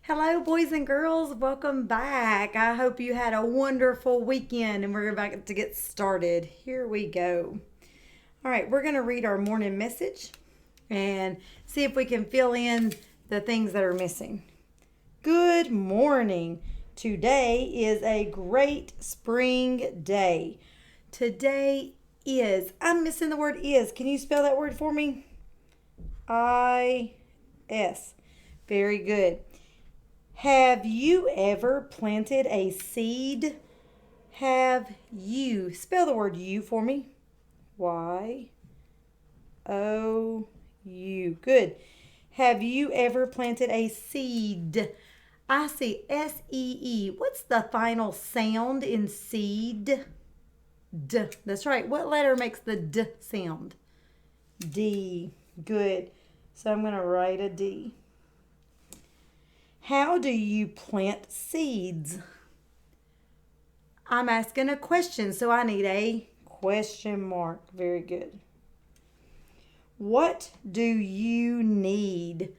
Hello, boys and girls. Welcome back. I hope you had a wonderful weekend and we're about to get started. Here we go. All right, we're going to read our morning message and see if we can fill in the things that are missing. Good morning. Today is a great spring day. Today is, I'm missing the word is. Can you spell that word for me? I-S. Very good. Have you ever planted a seed? Have you? Spell the word you for me. Y-O-U. Good. Have you ever planted a seed? I see S-E-E. What's the final sound in seed? D. That's right. What letter makes the D sound? D. Good. So I'm going to write a D. How do you plant seeds? I'm asking a question, so I need a question mark. Very good. What do you need?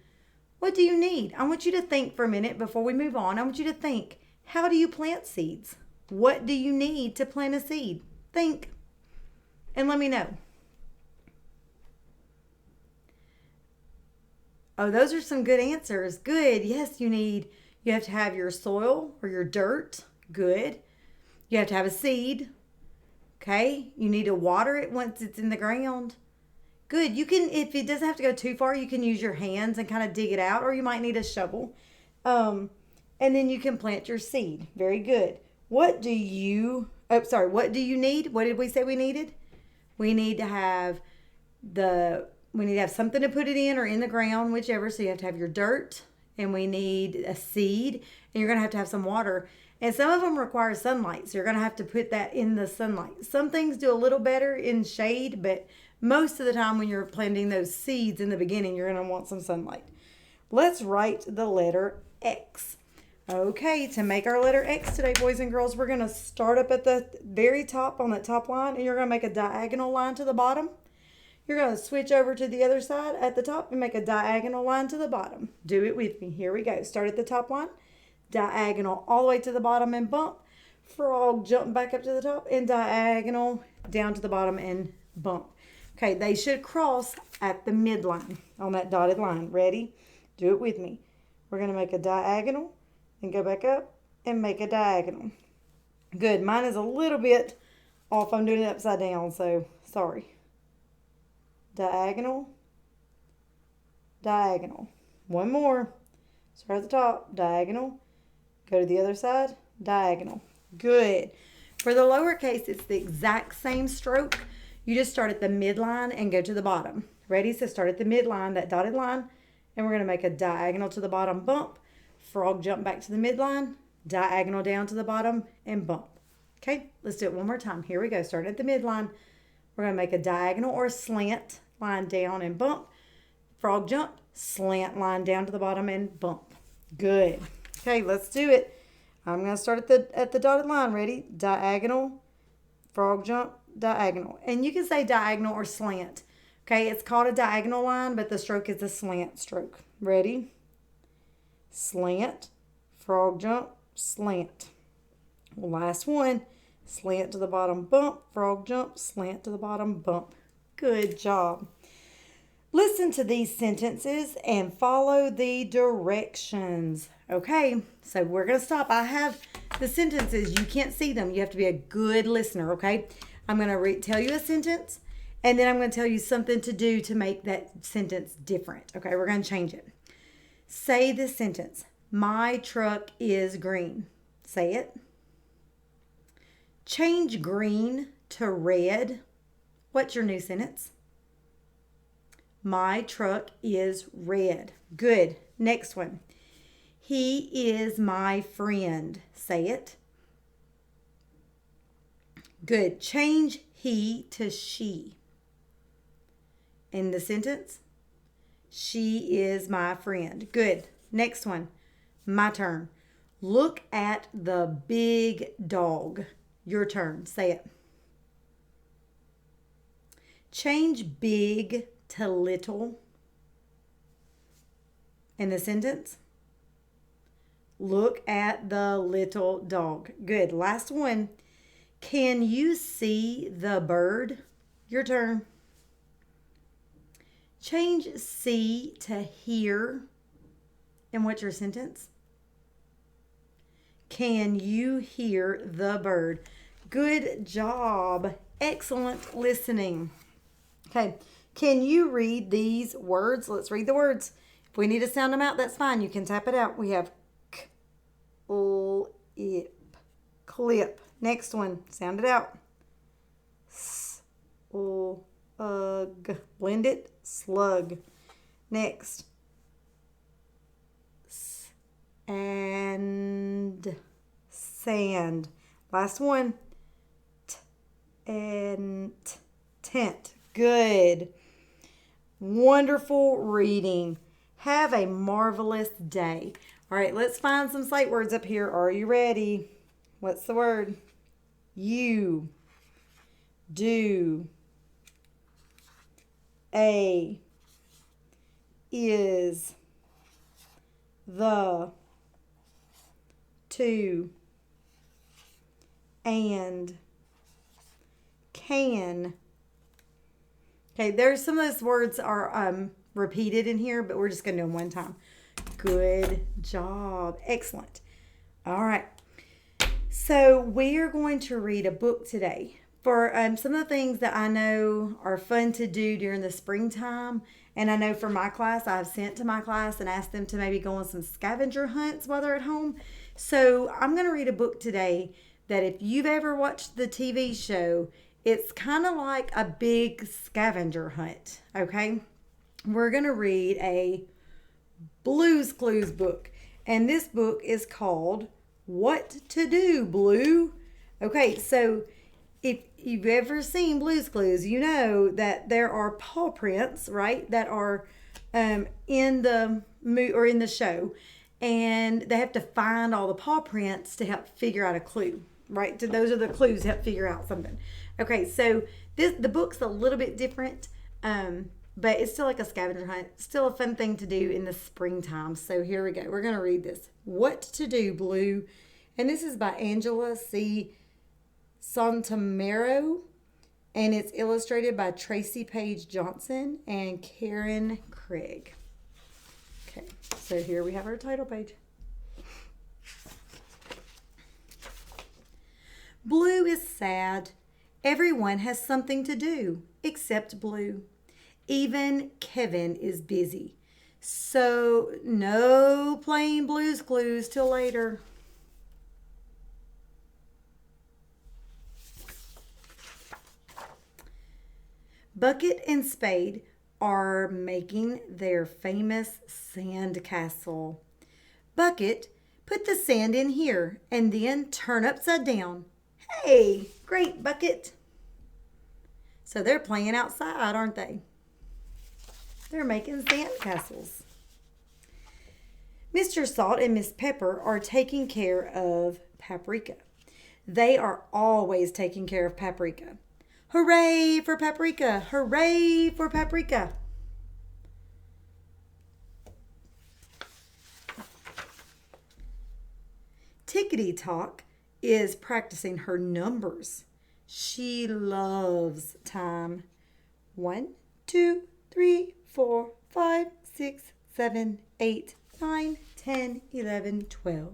What do you need? I want you to think for a minute before we move on. I want you to think, how do you plant seeds? What do you need to plant a seed? Think and let me know. Oh, those are some good answers. Good. Yes, you have to have your soil or your dirt. Good. You have to have a seed. Okay. You need to water it once it's in the ground. Good. You can, if it doesn't have to go too far, you can use your hands and kind of dig it out, or you might need a shovel. And then you can plant your seed. Very good. What do you need? What did we say we needed? We need to have something to put it in or in the ground, whichever. So you have to have your dirt, and we need a seed, and you're going to have some water. And some of them require sunlight, so you're going to have to put that in the sunlight. Some things do a little better in shade, but most of the time when you're planting those seeds in the beginning, you're going to want some sunlight. Let's write the letter X. Okay, to make our letter X today, boys and girls, we're going to start up at the very top on that top line, and you're going to make a diagonal line to the bottom. You're going to switch over to the other side at the top and make a diagonal line to the bottom. Do it with me. Here we go. Start at the top line, diagonal all the way to the bottom and bump. Frog, jump back up to the top and diagonal down to the bottom and bump. Okay, they should cross at the midline on that dotted line. Ready? Do it with me. We're going to make a diagonal and go back up and make a diagonal. Good. Mine is a little bit off. I'm doing it upside down, so sorry. Diagonal, diagonal. One more. Start at the top, diagonal. Go to the other side, diagonal. Good. For the lowercase, it's the exact same stroke. You just start at the midline and go to the bottom. Ready? So start at the midline, that dotted line, and we're going to make a diagonal to the bottom, bump. Frog, jump back to the midline, diagonal down to the bottom, and bump. Okay, let's do it one more time. Here we go. Start at the midline. We're going to make a diagonal or a slant line down and bump. Frog jump, slant line down to the bottom and bump. Good. Okay, let's do it. I'm going to start at the dotted line. Ready? Diagonal, frog jump, diagonal. And you can say diagonal or slant. Okay, it's called a diagonal line, but the stroke is a slant stroke. Ready? Slant, frog jump, slant. Last one. Slant to the bottom, bump, frog jump, slant to the bottom, bump. Good job. Listen to these sentences and follow the directions. Okay, so we're going to stop. I have the sentences. You can't see them. You have to be a good listener, okay? I'm going to tell you a sentence, and then I'm going to tell you something to do to make that sentence different. Okay, we're going to change it. Say this sentence. My truck is green. Say it. Change green to red. What's your new sentence? My truck is red. Good. Next one. He is my friend. Say it. Good. Change he to she. In the sentence, she is my friend. Good. Next one. My turn. Look at the big dog. Your turn. Say it. Change big to little. In the sentence, Look at the little dog. Good. Last one. Can you see the bird? Your turn. Change see to hear. And what's your sentence? Can you hear the bird? Good job. Excellent listening. Okay. Can you read these words? Let's read the words. If we need to sound them out, that's fine. You can tap it out. We have clip. Clip. Next one. Sound it out. Slug. Blend it. Slug. Next. And sand. Last one. And tent. Good. Wonderful reading. Have a marvelous day. All right, let's find some sight words up here. Are you ready? What's the word? You. Do. A. Is. The. To. And. Can. Okay, there's some of those words are repeated in here, but we're just going to do them one time. Good job. Excellent. All right. So we are going to read a book today. For some of the things that I know are fun to do during the springtime, and I know for my class, I've sent to my class and asked them to maybe go on some scavenger hunts while they're at home. So I'm going to read a book today that if you've ever watched the TV show, it's kind of like a big scavenger hunt, okay? We're going to read a Blue's Clues book, and this book is called What to Do, Blue? Okay, so if you've ever seen Blue's Clues, you know that there are paw prints, right, that are in the show, and they have to find all the paw prints to help figure out a clue, right? So those are the clues to help figure out something. Okay, so the book's a little bit different, but it's still like a scavenger hunt. Still a fun thing to do in the springtime. So here we go. We're going to read this. What to Do, Blue? And this is by Angela C. Santamero, and it's illustrated by Tracy Page Johnson and Karen Craig. Okay, so here we have our title page. Blue is sad. Everyone has something to do except Blue. Even Kevin is busy. So no playing Blue's Clues till later. Bucket and Spade are making their famous sand castle. Bucket, put the sand in here and then turn upside down. Hey, great, Bucket. So they're playing outside, aren't they? They're making sand castles. Mr. Salt and Miss Pepper are taking care of Paprika. They are always taking care of Paprika. Hooray for Paprika! Hooray for Paprika! Tickety Talk is practicing her numbers. She loves time. 1, 2, 3, 4, 5, 6, 7, 8, 9, 10, 11, 12.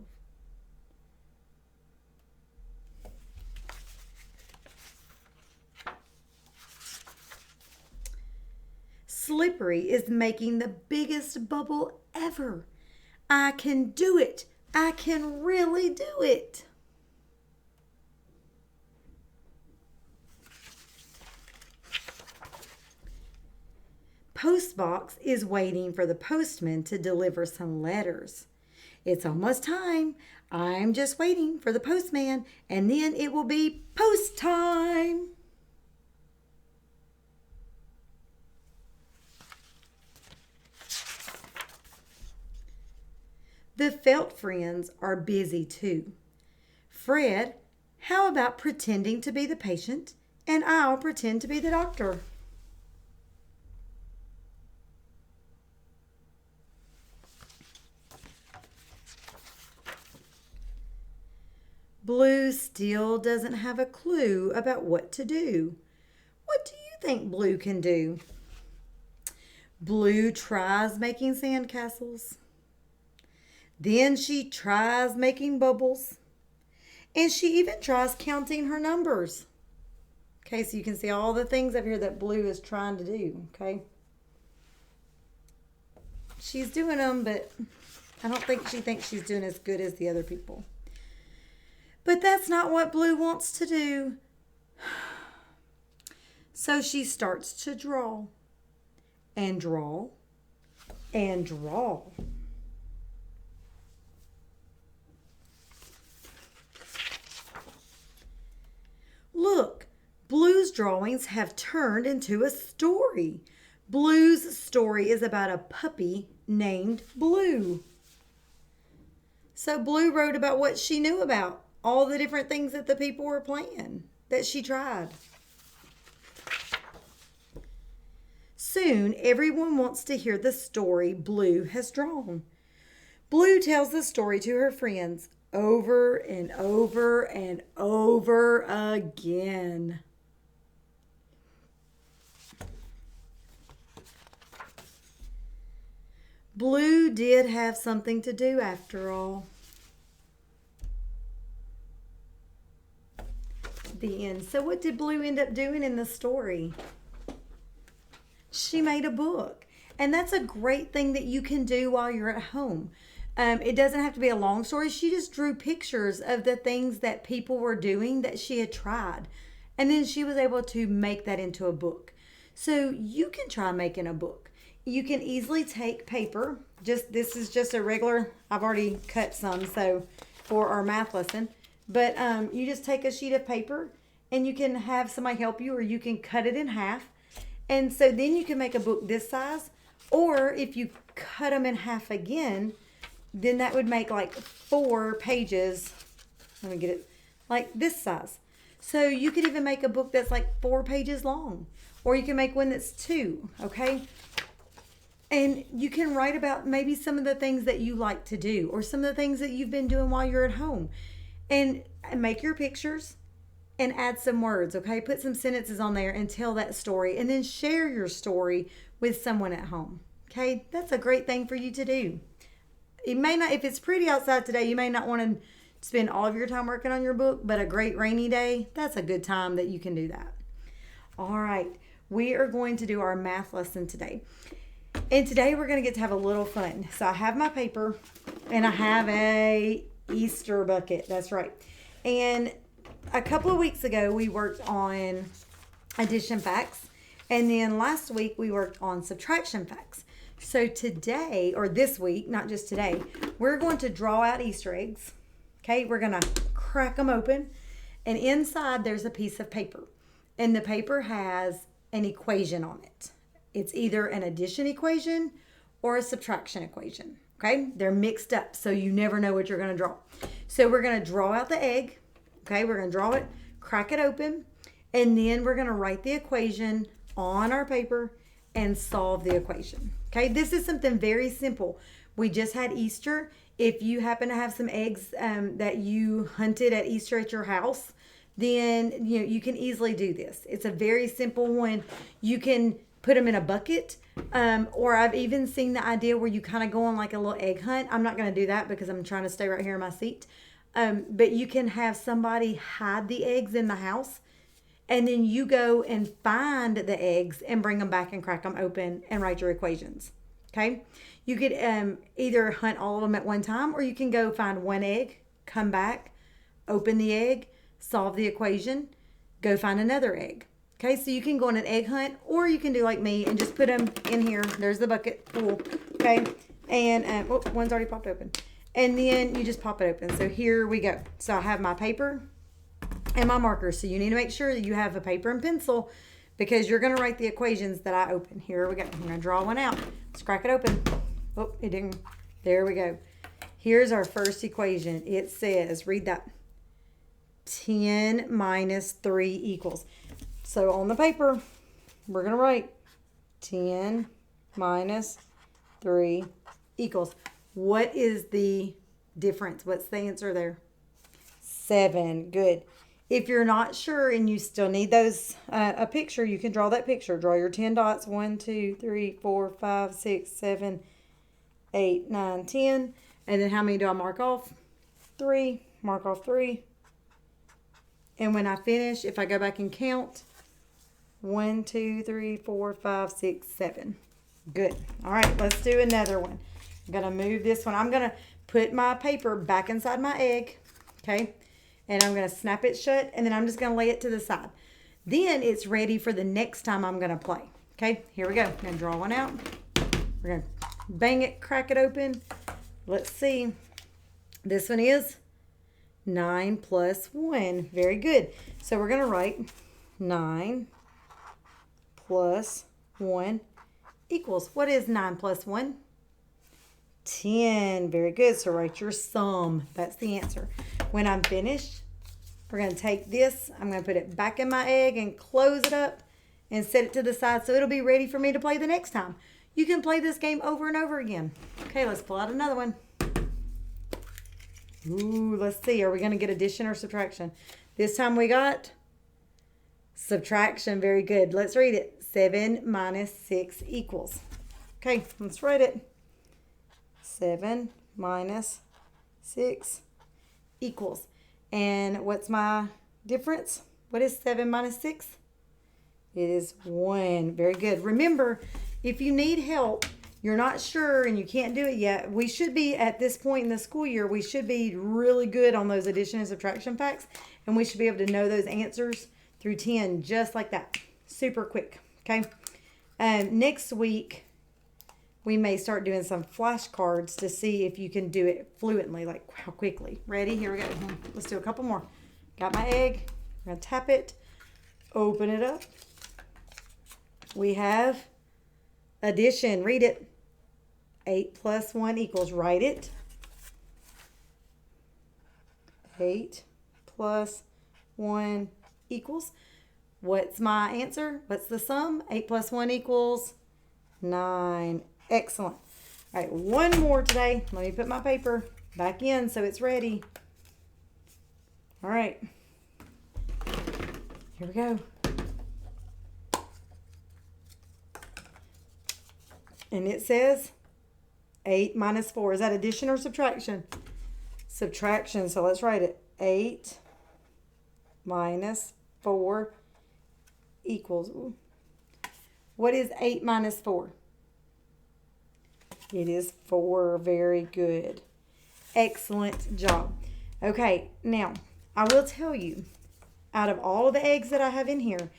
Slippery is making the biggest bubble ever. I can do it. I can really do it. Postbox is waiting for the postman to deliver some letters. It's almost time. I'm just waiting for the postman, and then it will be post time. The Felt friends are busy too. Fred, how about pretending to be the patient, and I'll pretend to be the doctor? Blue still doesn't have a clue about what to do. What do you think Blue can do? Blue tries making sandcastles. Then she tries making bubbles. And she even tries counting her numbers. Okay, so you can see all the things up here that Blue is trying to do, okay? She's doing them, but I don't think she thinks she's doing as good as the other people. But that's not what Blue wants to do. So she starts to draw and draw and draw. Look, Blue's drawings have turned into a story. Blue's story is about a puppy named Blue. So Blue wrote about what she knew about, all the different things that the people were playing, that she tried. Soon, everyone wants to hear the story Blue has drawn. Blue tells the story to her friends over and over and over again. Blue did have something to do after all. The end. So what did Blue end up doing in the story? She made a book. And that's a great thing that you can do while you're at home. It doesn't have to be a long story. She just drew pictures of the things that people were doing that she had tried. And then she was able to make that into a book. So you can try making a book. You can easily take paper. This is just a regular, I've already cut some so for our math lesson. But you just take a sheet of paper and you can have somebody help you, or you can cut it in half. And so then you can make a book this size. Or if you cut them in half again, then that would make like 4 pages. Let me get it like this size. So you could even make a book that's like 4 pages long. Or you can make one that's 2, okay? And you can write about maybe some of the things that you like to do, or some of the things that you've been doing while you're at home. And make your pictures and add some words, okay? Put some sentences on there and tell that story. And then share your story with someone at home, okay? That's a great thing for you to do. It may not, if it's pretty outside today, you may not want to spend all of your time working on your book, but a great rainy day, that's a good time that you can do that. All right, we are going to do our math lesson today. And today we're going to get to have a little fun. So I have my paper and I have a Easter bucket. That's right. And a couple of weeks ago we worked on addition facts. And then last week we worked on subtraction facts. So today, or this week, not just today, we're going to draw out Easter eggs. Okay, we're going to crack them open. And inside there's a piece of paper. And the paper has an equation on it. It's either an addition equation or a subtraction equation. Okay, they're mixed up, so you never know what you're going to draw. So we're going to draw out the egg. Okay, we're going to draw it, crack it open, and then we're going to write the equation on our paper and solve the equation. Okay, this is something very simple. We just had Easter. If you happen to have some eggs that you hunted at Easter at your house, then you can easily do this. It's a very simple one. You can put them in a bucket, or I've even seen the idea where you kind of go on like a little egg hunt. I'm not going to do that because I'm trying to stay right here in my seat. But you can have somebody hide the eggs in the house, and then you go and find the eggs and bring them back and crack them open and write your equations. Okay, you could either hunt all of them at one time, or you can go find one egg, come back, open the egg, solve the equation, go find another egg. Okay, so you can go on an egg hunt, or you can do like me and just put them in here. There's the bucket full. Okay, and one's already popped open. And then you just pop it open. So here we go. So I have my paper and my markers. So you need to make sure that you have a paper and pencil, because you're going to write the equations that I open. Here we go. I'm going to draw one out. Let's crack it open. Oh, it didn't. There we go. Here's our first equation. It says, read that. 10 minus 3 equals. So on the paper, we're going to write 10 minus 3 equals. What is the difference? What's the answer there? 7. Good. If you're not sure and you still need those a picture, you can draw that picture. Draw your 10 dots. 1, 2, 3, 4, 5, 6, 7, 8, 9, 10. And then how many do I mark off? 3. Mark off 3. And when I finish, if I go back and count, 1, 2, 3, 4, 5, 6, 7. Good. All right, let's do another one. I'm going to move this one. I'm going to put my paper back inside my egg. Okay. And I'm going to snap it shut. And then I'm just going to lay it to the side. Then it's ready for the next time I'm going to play. Okay. Here we go. I'm going to draw one out. We're going to bang it, crack it open. Let's see. This one is 9 plus 1. Very good. So we're going to write 9 plus 1 equals. What is 9 plus 1? 10. Very good. So write your sum. That's the answer. When I'm finished, we're going to take this. I'm going to put it back in my egg and close it up and set it to the side so it'll be ready for me to play the next time. You can play this game over and over again. Okay, let's pull out another one. Ooh, let's see. Are we going to get addition or subtraction? This time we got subtraction. Very good. Let's read it. 7 minus 6 equals. Okay, let's write it. 7 minus 6 equals. And what's my difference? What is 7 minus 6? It is 1. Very good. Remember, if you need help, you're not sure and you can't do it yet, we should be at this point in the school year, we should be really good on those addition and subtraction facts. And we should be able to know those answers through 10 just like that. Super quick. Okay. Next week, we may start doing some flashcards to see if you can do it fluently, like how quickly. Ready? Here we go. Let's do a couple more. Got my egg. I'm going to tap it. Open it up. We have addition. Read it. 8 plus 1 equals. Write it. 8 plus 1 equals. What's my answer? What's the sum? 8 plus 1 equals 9. Excellent. All right, one more today. Let me put my paper back in so it's ready. All right. Here we go. And it says 8 minus 4. Is that addition or subtraction? Subtraction. So let's write it. 8 minus 4 equals. What is 8 minus 4? It is 4. Very good. Excellent job. Okay, now I will tell you, out of all of the eggs that I have in here,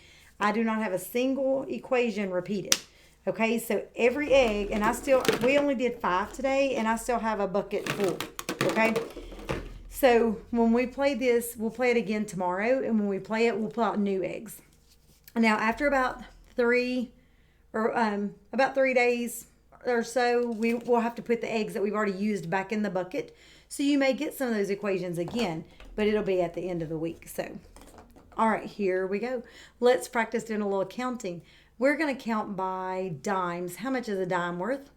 I do not have a single equation repeated. Okay, so every egg, and we only did 5 today, and I still have a bucket full. Okay, so when we play this, we'll play it again tomorrow, and when we play it, we'll pull out new eggs. Now, after about 3 days or so, we will have to put the eggs that we've already used back in the bucket. So you may get some of those equations again, but it'll be at the end of the week. So, all right, here we go. Let's practice doing a little counting. We're going to count by dimes. How much is a dime worth?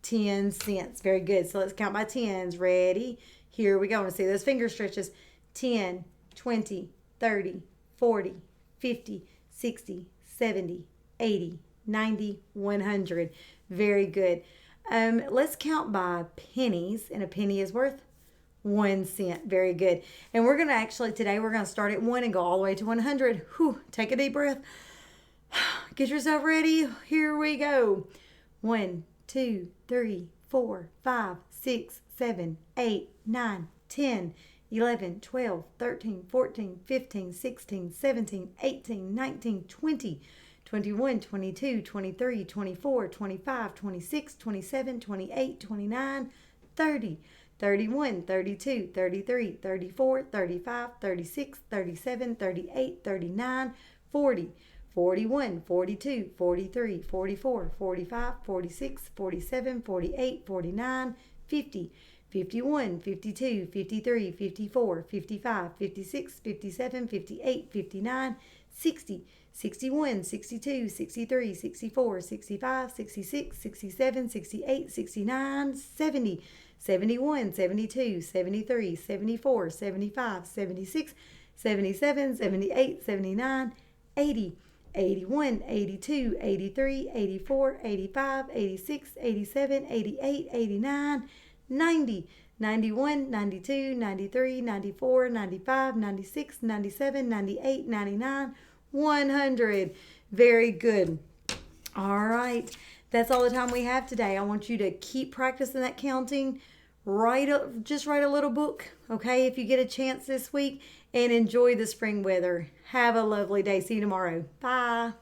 10 cents. Very good. So let's count by tens. Ready? Here we go. I want to see those finger stretches. 10, 20, 30, 40, 50, 60, 70, 80, 90, 100. Very good. Let's count by pennies, and a penny is worth 1 cent. Very good. And we're going to today we're going to start at 1 and go all the way to 100. Whew, take a deep breath. Get yourself ready. Here we go. 1, 2, 3, 4, 5, 6, 7, 8, 9, 10, 11, 12, 13, 14, 15, 16, 17, 18, 19, 20, 21, 22, 23, 24, 25, 26, 27, 28, 29, 30, 31, 32, 33, 34, 35, 36, 37, 38, 39, 40, 41, 42, 43, 44, 45, 46, 47, 48, 49, 50, 51, 52, 53, 54, 55, 56, 57, 58, 59, 60, 61, 62, 63, 64, 65, 66, 67, 68, 69, 70, 71, 72, 73, 74, 75, 76, 77, 78, 79, 80, 81, 82, 83, 84, 85, 86, 87, 88, 89, 90, 91, 92, 93, 94, 95, 96, 97, 98, 99, 100. Very good. All right. That's all the time we have today. I want you to keep practicing that counting. Just write a little book, okay, if you get a chance this week, and enjoy the spring weather. Have a lovely day. See you tomorrow. Bye.